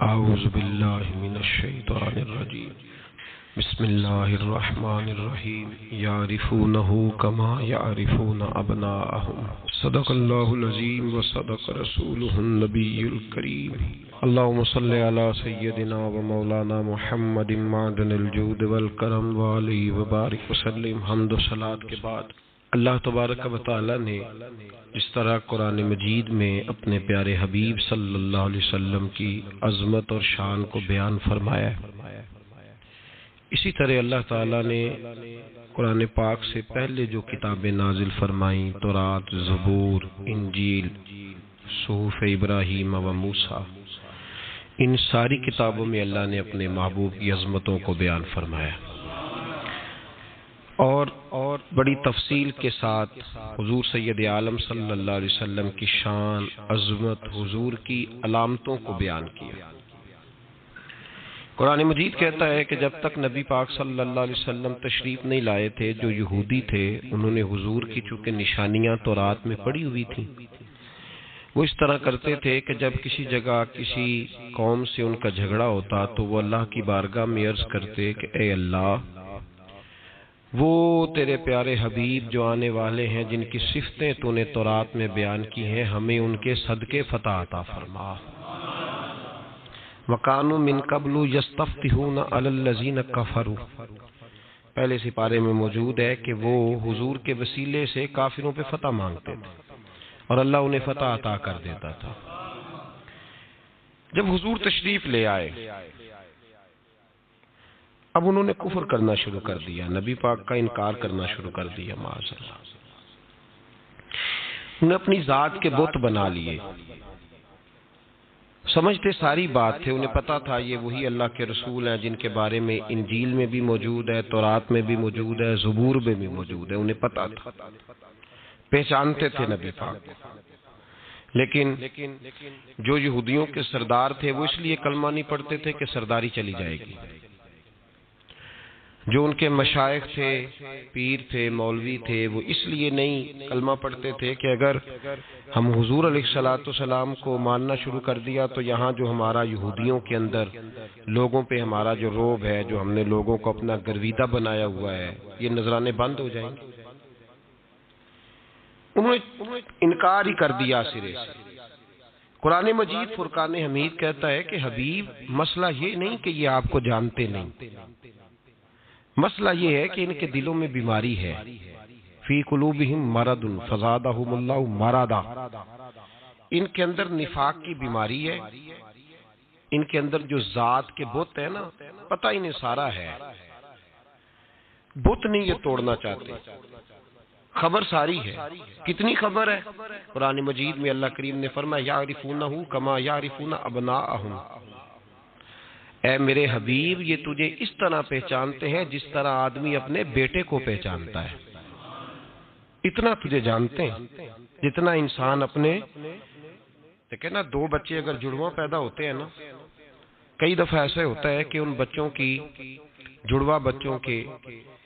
اعوذ باللہ من الشیطان الرجیم بسم اللہ الرحمن الرحیم یعرفونہ کما یعرفون ابناءہم صدق اللہ العظیم وصدق رسولہ النبی الکریم اللہم صلی علی سیدنا و مولانا محمد معدن الجود والکرم وعلیہ وبارک وسلم۔ حمد و صلاۃ کے بعد اللہ تبارک و تعالی نے جس طرح قرآن مجید میں اپنے پیارے حبیب صلی اللہ علیہ وسلم کی عظمت اور شان کو بیان فرمایا ہے، اسی طرح اللہ تعالی نے قرآن پاک سے پہلے جو کتابیں نازل فرمائیں، تورات، زبور، انجیل، صحف ابراہیم و موسیٰ، ان ساری کتابوں میں اللہ نے اپنے محبوب کی عظمتوں کو بیان فرمایا اور بڑی تفصیل کے ساتھ حضور سید عالم صلی اللہ علیہ وسلم کی شان، عظمت، حضور کی علامتوں کو بیان کیا۔ قرآن مجید کہتا ہے کہ جب تک نبی پاک صلی اللہ علیہ وسلم تشریف نہیں لائے تھے، جو یہودی تھے انہوں نے حضور کی چونکہ نشانیاں تورات میں پڑی ہوئی تھیں، وہ اس طرح کرتے تھے کہ جب کسی جگہ کسی قوم سے ان کا جھگڑا ہوتا تو وہ اللہ کی بارگاہ میں عرض کرتے کہ اے اللہ، وہ تیرے پیارے حبیب جو آنے والے ہیں، جن کی صفتیں تو نے تورات میں بیان کی ہیں، ہمیں ان کے صدقے فتح عطا فرما۔ وَكَانُوا مِن قَبْلُ يَسْتَفْتِحُونَ عَلَى الَّذِينَ كَفَرُوا، پہلے سپارے میں موجود ہے کہ وہ حضور کے وسیلے سے کافروں پہ فتح مانگتے تھے اور اللہ انہیں فتح عطا کر دیتا تھا۔ جب حضور تشریف لے آئے، اب انہوں نے کفر کرنا شروع کر دیا، نبی پاک کا انکار کرنا شروع کر دیا، معاذ اللہ۔ انہوں نے اپنی ذات کے بت بنا لیے، سمجھتے ساری بات تھے، انہیں پتا تھا یہ وہی اللہ کے رسول ہیں جن کے بارے میں انجیل میں بھی موجود ہے، تورات میں بھی موجود ہے، زبور میں بھی موجود ہے، انہیں پتا تھا، پہچانتے تھے نبی پاک کو۔ لیکن جو یہودیوں کے سردار تھے وہ اس لیے کلمہ نہیں پڑھتے تھے کہ سرداری چلی جائے گی۔ جو ان کے مشائخ تھے، پیر تھے، مولوی تھے، وہ اس لیے نہیں کلمہ پڑھتے تھے کہ اگر ہم حضور علیہ الصلوۃ والسلام کو ماننا شروع کر دیا تو یہاں جو ہمارا یہودیوں کے اندر لوگوں پہ ہمارا جو روب ہے، جو ہم نے لوگوں کو اپنا گرویدہ بنایا ہوا ہے، یہ نذرانے بند ہو جائیں گے۔ انہوں نے انکار ہی کر دیا سرے سے۔ قرآن مجید فرقان حمید کہتا ہے کہ حبیب، مسئلہ یہ نہیں کہ یہ آپ کو جانتے نہیں، مسئلہ یہ ہے کہ ان کے دلوں میں بیماری ہے، فی قلوبہم مرض فزادہم اللہ مرضا، ان کے اندر نفاق کی بیماری ہے، ان کے اندر جو ذات کے بت ہے نا، پتہ انہیں سارا ہے، بت نہیں یہ توڑنا چاہتے، خبر ساری ہے۔ کتنی خبر ہے؟ قرآن مجید میں اللہ کریم نے فرمایا یعرفونہ کما یعرفون ابناءہم، اے میرے حبیب، یہ تجھے اس طرح پہچانتے ہیں جس طرح آدمی اپنے بیٹے کو پہچانتا ہے، اتنا تجھے جانتے ہیں جتنا انسان اپنے، دیکھیں نا، دو بچے اگر جڑواں پیدا ہوتے ہیں نا، کئی دفعہ ایسے ہوتا ہے کہ ان بچوں کی، جڑواں بچوں کے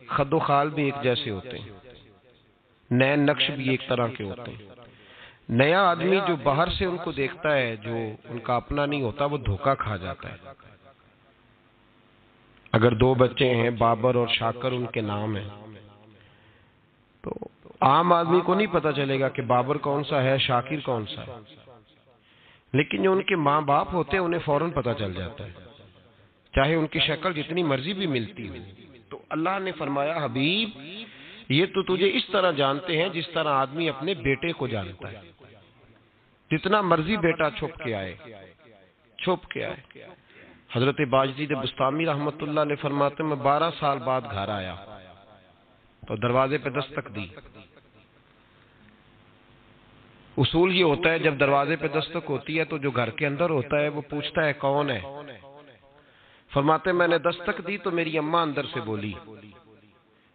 خد و خال بھی ایک جیسے ہوتے ہیں، نئے نقش بھی ایک طرح کے ہوتے ہیں۔ نیا آدمی جو باہر سے ان کو دیکھتا ہے، جو ان کا اپنا نہیں ہوتا، وہ دھوکہ کھا جاتا ہے۔ اگر دو بچے ہیں، بابر اور شاکر ان کے نام ہیں، تو عام آدمی کو نہیں پتا چلے گا کہ بابر کون سا ہے، شاکر کون سا ہے، لیکن جو ان کے ماں باپ ہوتے ہیں انہیں فوراً پتا چل جاتا ہے، چاہے ان کی شکل جتنی مرضی بھی ملتی ہو۔ تو اللہ نے فرمایا حبیب، یہ تو تجھے اس طرح جانتے ہیں جس طرح آدمی اپنے بیٹے کو جانتا ہے، جتنا مرضی بیٹا چھپ کے آئے، چھپ کے آئے۔ حضرت باجدید بستامی رحمت اللہ علیہ فرماتے میں 12 سال بعد گھر آیا تو دروازے پہ دستک دی۔ اصول یہ ہوتا ہے جب دروازے پہ دستک ہوتی ہے تو جو گھر کے اندر ہوتا ہے وہ پوچھتا ہے کون ہے۔ فرماتے میں نے دستک دی تو میری اماں اندر سے بولی،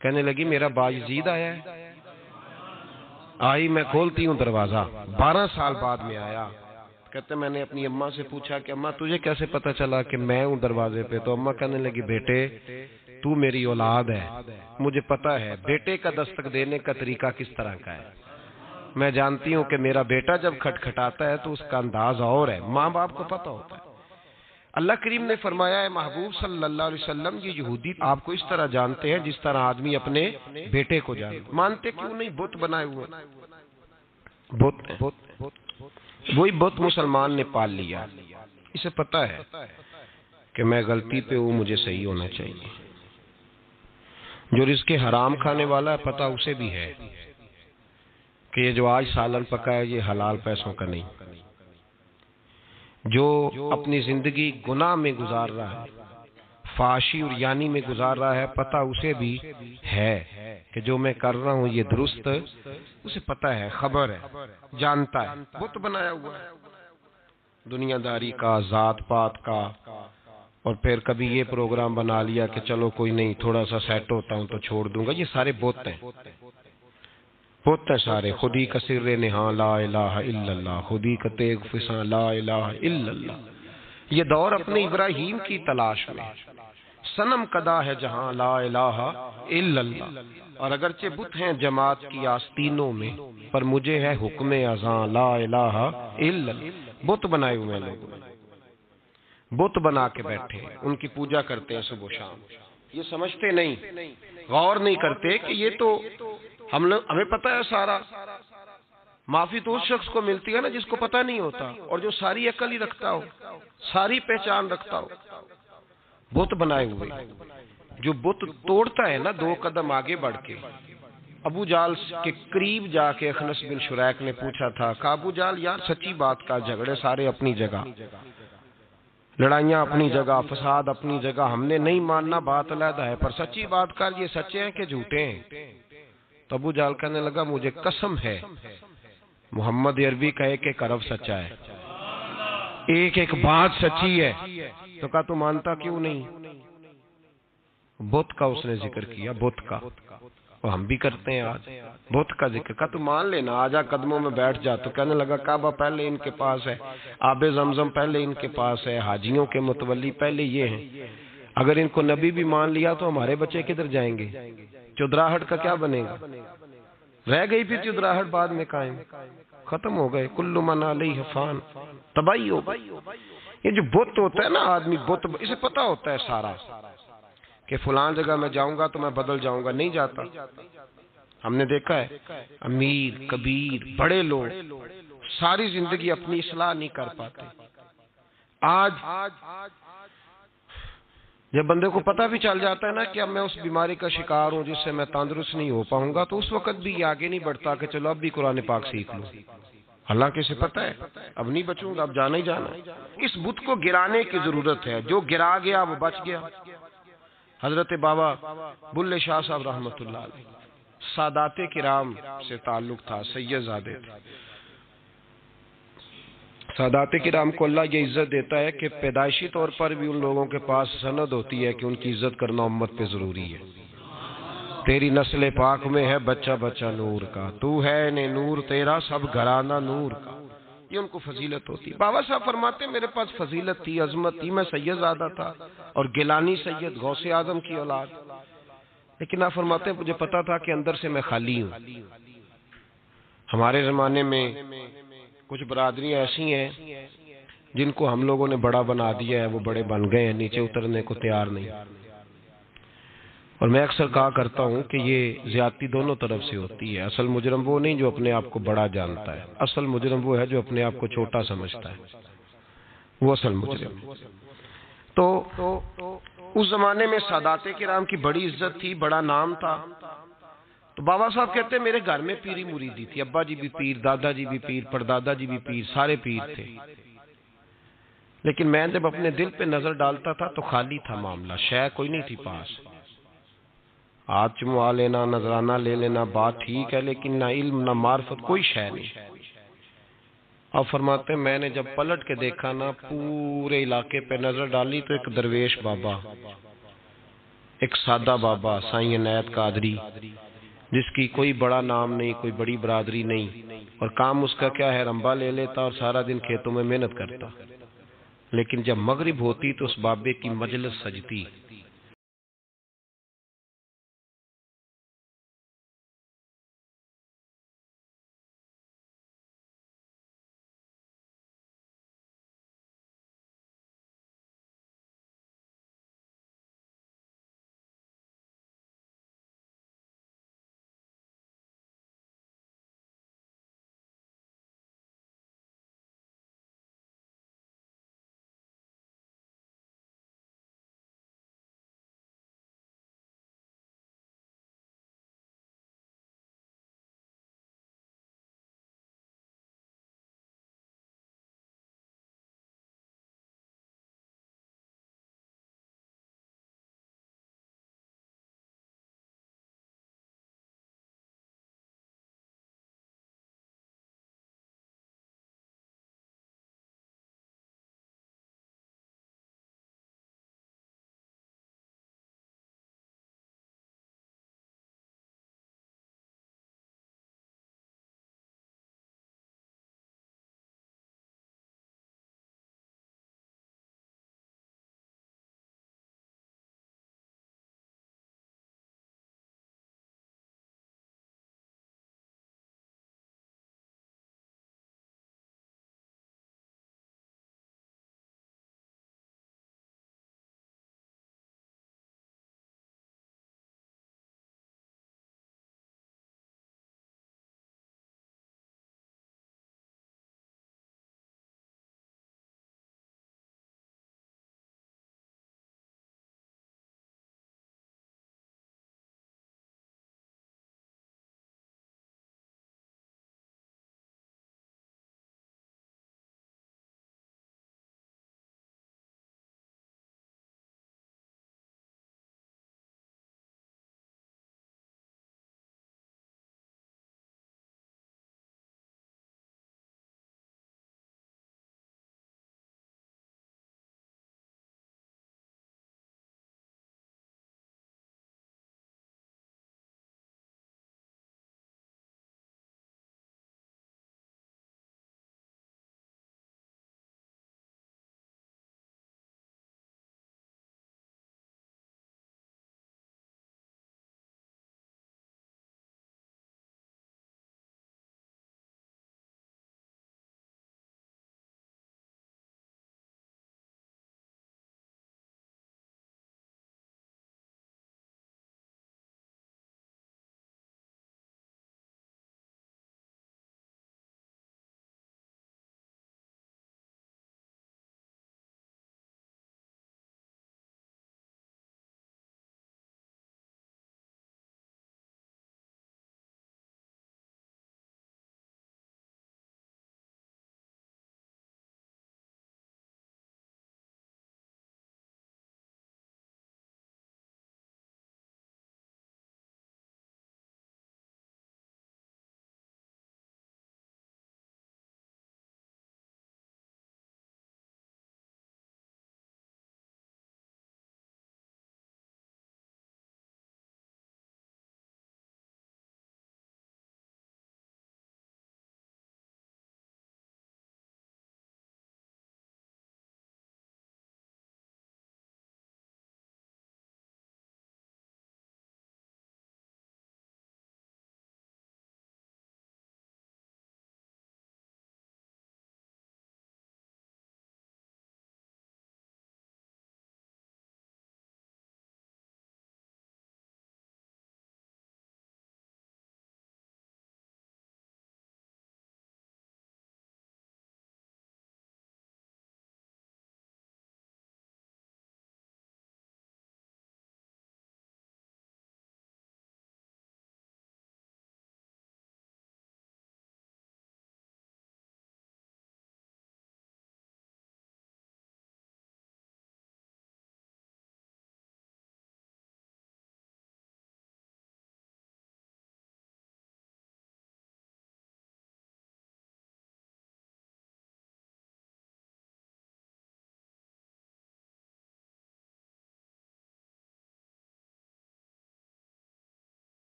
کہنے لگی میرا باجدید آیا ہے۔ آئی، میں کھولتی ہوں دروازہ، 12 سال بعد میں آیا۔ کہتے میں نے اپنی اماں سے پوچھا کہ اماں تجھے کیسے پتا چلا کہ میں ہوں دروازے پہ؟ تو اماں کہنے لگی بیٹے تو میری اولاد ہے، مجھے پتا ہے بیٹے کا دستک دینے کا طریقہ کس طرح کا ہے، میں جانتی ہوں کہ میرا بیٹا جب کھٹکھٹاتا ہے تو اس کا انداز اور ہے، ماں باپ کو پتا ہوتا ہے۔ اللہ کریم نے فرمایا ہے محبوب صلی اللہ علیہ وسلم یہ یہودی آپ کو اس طرح جانتے ہیں جس طرح آدمی اپنے بیٹے کو جانتے. مانتے کیوں نہیں؟ بت بنائے ہوئے بت، وہی بت مسلمان نے پال لیا. اسے پتا ہے کہ میں غلطی پہ ہوں، مجھے صحیح ہونا چاہیے. جو رزق حرام کھانے والا ہے پتہ اسے بھی ہے کہ یہ جو آج سالن پکا ہے یہ حلال پیسوں کا نہیں. جو اپنی زندگی گناہ میں گزار رہا ہے، فحاشی اور یانی میں گزار رہا ہے، پتہ اسے بھی ہے کہ جو میں کر رہا ہوں یہ درست، اسے پتہ ہے، خبر ہے، جانتا ہے. بت بنایا ہوا ہے دنیا داری کا، ذات پات کا، اور پھر کبھی یہ پروگرام بنا لیا کہ چلو کوئی نہیں تھوڑا سا سیٹ ہوتا ہوں تو چھوڑ دوں گا. یہ سارے بت ہیں، بت ہیں سارے. خودی کا سر نہاں لا الہ الا اللہ، خودی کا تیغ فساں لا الہ الا اللہ. یہ دور اپنے ابراہیم کی تلاش میں، صنم کدا ہے جہاں لا الہ الا اللہ. اور اگرچہ بت ہیں جماعت کی آستینوں میں، پر مجھے ہے حکم اذاں لا الہ الا اللہ. بت بنائے ہوئے ہیں لوگوں نے، بت بنا کے بیٹھے ہیں، ان کی پوجا کرتے ہیں صبح و شام. یہ سمجھتے نہیں، غور نہیں کرتے کہ یہ تو ہمیں پتہ ہے سارا. معافی تو اس شخص کو ملتی ہے نا جس کو پتہ نہیں ہوتا اور جو ساری عقل ہی رکھتا ہو، ساری پہچان رکھتا ہو. بت بنائے ہوئے. جو بت توڑتا ہے نا 2 قدم آگے بڑھ کے، ابو جال کے قریب جا کے اخنس بن شریک نے پوچھا تھا کہ ابو جال یار سچی بات کا، جھگڑے سارے اپنی جگہ، لڑائیاں اپنی جگہ، فساد اپنی جگہ، ہم نے نہیں ماننا بات علیحدہ ہے، پر سچی بات کر یہ سچے ہیں کہ جھوٹے ہیں؟ تو ابو جال کہنے لگا مجھے قسم ہے محمد عربی کا ایک ایک حرف سچا ہے، ایک ایک بات سچی ہے. تو کہا تو مانتا کیوں نہیں؟ بت کا اس نے ذکر کیا، بت کا. اور ہم بھی کرتے ہیں آج بت کا ذکر. کہا تو مان لینا، آجا قدموں میں بیٹھ جا. تو کہنے لگا کعبہ پہلے ان کے پاس ہے، آب زمزم پہلے ان کے پاس ہے، حاجیوں کے متولی پہلے یہ ہیں. اگر ان کو نبی بھی مان لیا تو ہمارے بچے کدھر جائیں گے؟ چودراہٹ کا کیا بنے گا؟ رہ گئی پھر چودراہٹ بعد میں قائم، ختم ہو گئے. کل من علیہ فان، تباہی ہو گئی. یہ جو بت ہوتا ہے نا آدمی، بت اسے پتا ہوتا ہے سارا کہ فلان جگہ میں جاؤں گا تو میں بدل جاؤں گا، نہیں جاتا. ہم نے دیکھا ہے امیر کبیر بڑے لوگ ساری زندگی اپنی اصلاح نہیں کر پاتے. آج جب بندے کو پتہ بھی چل جاتا ہے نا کہ اب میں اس بیماری کا شکار ہوں جس سے میں تندرست نہیں ہو پاؤں گا، تو اس وقت بھی یہ آگے نہیں بڑھتا کہ چلو اب بھی قرآن پاک سیکھ لوں. حالانکہ اسے پتہ ہے اب نہیں بچوں گا، اب جانا ہی جانا. اس بت کو گرانے کی ضرورت ہے. جو گرا گیا وہ بچ گیا. حضرت بابا بلے شاہ صاحب رحمۃ اللہ علیہ سادات کرام سے تعلق تھا، سید زادے تھے. سادات کرام کو اللہ یہ عزت دیتا ہے کہ پیدائشی طور پر بھی ان لوگوں کے پاس سند ہوتی ہے کہ ان کی عزت کرنا امت پہ ضروری ہے. تیری نسل پاک میں ہے بچہ بچہ نور کا، تو ہے نے نور تیرا سب گھرانہ نور کا. یہ ان کو فضیلت ہوتی. بابا صاحب فرماتے میرے پاس فضیلت تھی، عظمت تھی، میں سید زادہ تھا اور گیلانی سید غوث اعظم کی اولاد، لیکن آپ فرماتے مجھے پتا تھا کہ اندر سے میں خالی ہوں. ہمارے زمانے میں کچھ برادریاں ایسی ہیں جن کو ہم لوگوں نے بڑا بنا دیا ہے، وہ بڑے بن گئے ہیں، نیچے اترنے کو تیار نہیں. اور میں اکثر کہا کرتا ہوں کہ یہ زیادتی دونوں طرف سے ہوتی ہے. اصل مجرم وہ نہیں جو اپنے آپ کو بڑا جانتا ہے، اصل مجرم وہ ہے جو اپنے آپ کو چھوٹا سمجھتا ہے، وہ اصل مجرم. تو اس زمانے میں سادات کرام کی بڑی عزت تھی، بڑا نام تھا. تو بابا صاحب کہتے ہیں میرے گھر میں پیری مریدی تھی، ابا جی بھی پیر، دادا جی بھی پیر، پردادا جی بھی پیر، سارے پیر تھے. لیکن میں جب اپنے دل پہ نظر ڈالتا تھا تو خالی تھا معاملہ، شے کوئی نہیں تھی پاس. ہاتھ چموا لینا، نذرانہ لے لینا بات ٹھیک ہے، لیکن نہ علم نہ معرفت، کوئی شے نہیں. اب فرماتے ہیں میں نے جب پلٹ کے دیکھا نا، پورے علاقے پہ نظر ڈالی تو ایک درویش بابا، ایک سادہ بابا سائیں عنایت قادری، جس کی کوئی بڑا نام نہیں، کوئی بڑی برادری نہیں، اور کام اس کا کیا ہے، رمبا لے لیتا اور سارا دن کھیتوں میں محنت کرتا. لیکن جب مغرب ہوتی تو اس بابے کی مجلس سجتی.